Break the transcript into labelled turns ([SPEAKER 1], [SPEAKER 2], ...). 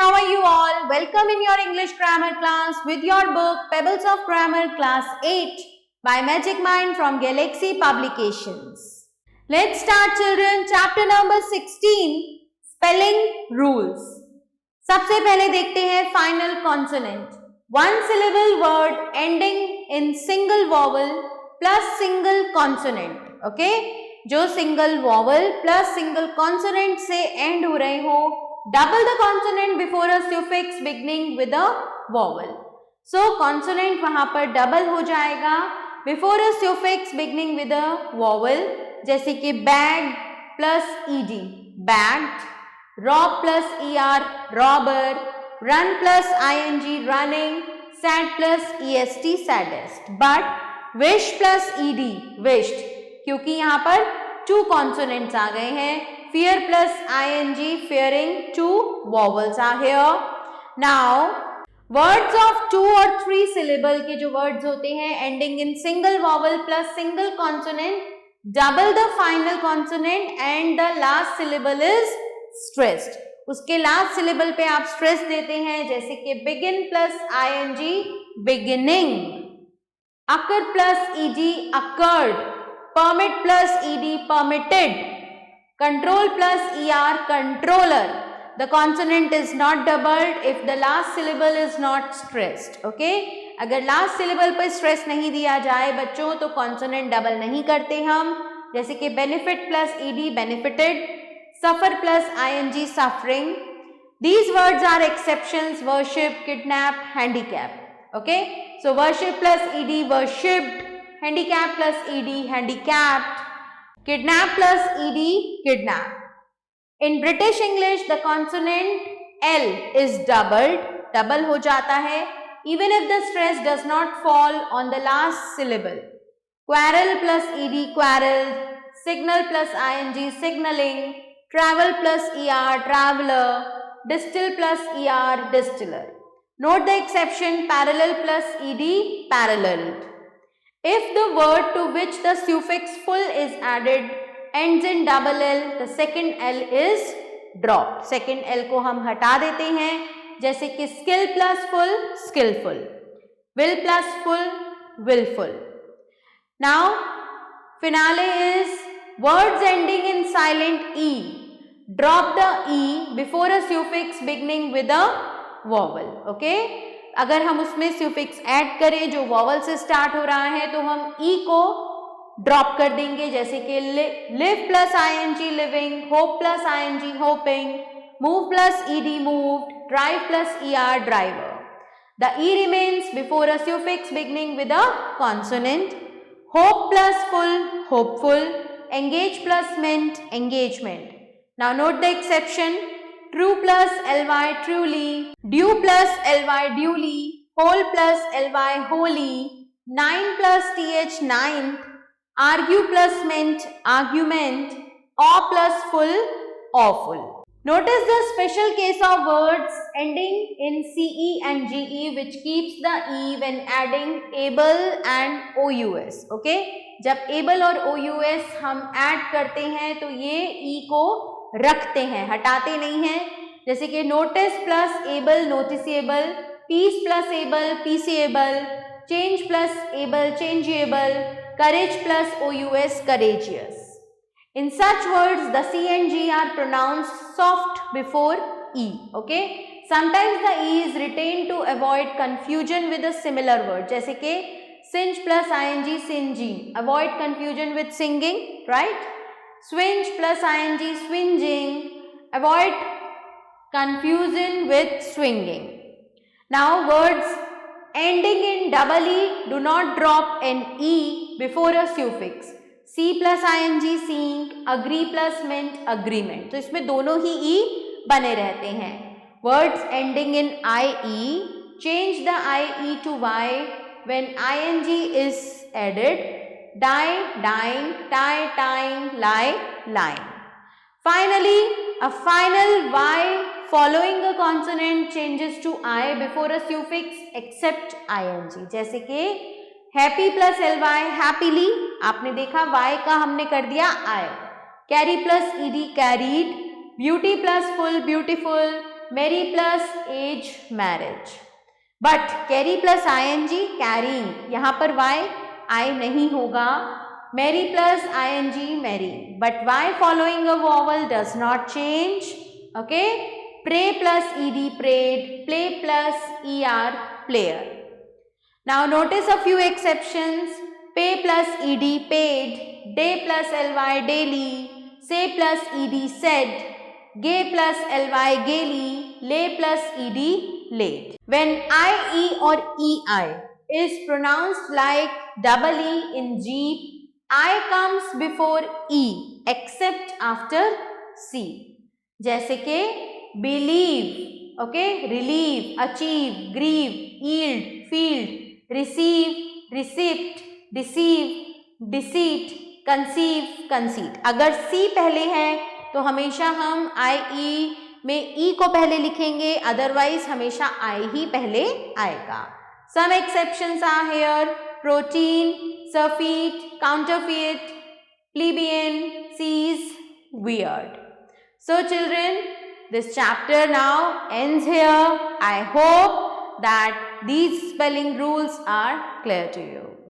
[SPEAKER 1] how are you all? Welcome in your English grammar class with your book Pebbles of Grammar Class 8 by Magic Mind from Galaxy Publications. Let's start children. Chapter number 16 Spelling Rules. सबसे पहले देखते हैं final consonant. One syllable word ending in single vowel plus single consonant. Okay? जो single vowel plus single consonant से end हो रहे हो, double the consonant before a suffix beginning with a vowel. So consonant वहां पर double हो जाएगा before a suffix beginning with a vowel, जैसे कि bag plus ed, bagged, rob plus er, robber, run plus ing, running, sad plus est, saddest. But wish plus ed, wished, क्योंकि यहाँ पर two consonants आ गए हैं. Fear plus ing, fearing, two vowels are here. Now, words of 2 or 3 syllable के जो words होते हैं ending in single vowel plus single consonant, double the final consonant and the last syllable is stressed. उसके last syllable पे आप stress देते हैं, जैसे कि begin plus ing, beginning, occur plus ed, occurred, permit plus ed, permitted, control plus er, controller. The consonant is not doubled if the last syllable is not stressed. Okay? अगर last syllable पर stress नहीं दिया जाए बच्चों तो consonant double नहीं करते हम, जैसे कि benefit plus ed, benefited, suffer plus ing, suffering. These words are exceptions: worship, kidnap, handicap. Okay? So worship plus ed, worshipped, handicap plus ed, handicapped, kidnap plus ed, kidnapped. In British English, the consonant L is doubled, double हो जाता है, even if the stress does not fall on the last syllable. Quarrel plus ed, quarreled, signal plus ing, signaling, travel plus er, traveler, distill plus er, distiller. Note the exception: parallel plus ed, paralleled. If the word to which the suffix full is added ends in double L, the second L is dropped. Second L को हम हटा देते हैं, जैसे कि skill plus full, skillful, will plus full, willful. Now, finale is words ending in silent E. Drop the E before a suffix beginning with a vowel. Okay? अगर हम उसमें suffix ऐड करें जो vowel से start हो रहा है तो हम E को ड्रॉप कर देंगे, जैसे कि live plus ing, living, hope plus ing, hoping, move plus ed, moved, drive plus er, driver. The E remains before a suffix beginning with a consonant. Hope plus full, hopeful, engage plus meant, engagement. Now note the exception: true plus ly, truly, due plus ly, duly, whole plus ly, holy, nine plus th, ninth, argue plus meant, argument, awe plus full, awful. Notice the special case of words ending in ce and ge which keeps the e when adding able and ous. Okay? जब able और ous हम add करते हैं तो ये e को रखते हैं, हटाते नहीं हैं, जैसे कि notice plus able, noticeable, peace plus able, peaceable, change plus able, changeable, courage plus ous, courageous. In such words, the c and g are pronounced soft before e. Okay? Sometimes the e is retained to avoid confusion with a similar word, जैसे कि singe plus ing, singing, avoid confusion with singing, right? Swinge plus ing, swinging, avoid confusion with swinging. Now words ending in double e do not drop an e before a suffix. See plus ing, seeing, agree plus meant, agreement. तो इसमें दोनों ही e बने रहते हैं. Words ending in ie, change the ie to y when ing is added. Die, dying, tie, tying, lie, lying. Finally, a final y following a consonant changes to I before a suffix except ing. जैसे कि happy plus ly, happily, आपने देखा y का हमने कर दिया I. Carry plus ed, carried, beauty plus full, beautiful, marry plus age marriage. But carry plus ing carrying, यहाँ पर y I नहीं होगा. Marry plus ing marry, but y following a vowel does not change. Okay. Pray plus ed prayed, play plus er player. Now notice a few exceptions. Pay plus ed paid, day plus ly daily, say plus ed said, gay plus ly gaily, lay plus ed late. When ie or ei is pronounced like double e in jeep, I comes before e except after c. जैसे के believe, okay, relieve, achieve, grieve, yield, field, receive, receipt, deceive, deceit, conceive, conceit. अगर c पहले है तो हमेशा हम ie में e को पहले लिखेंगे, अदरवाइज हमेशा I ही पहले आएगा. Some exceptions are here: protein, surfeit, counterfeit, plebeian, seize, weird. So children, this chapter now ends here. I hope that these spelling rules are clear to you.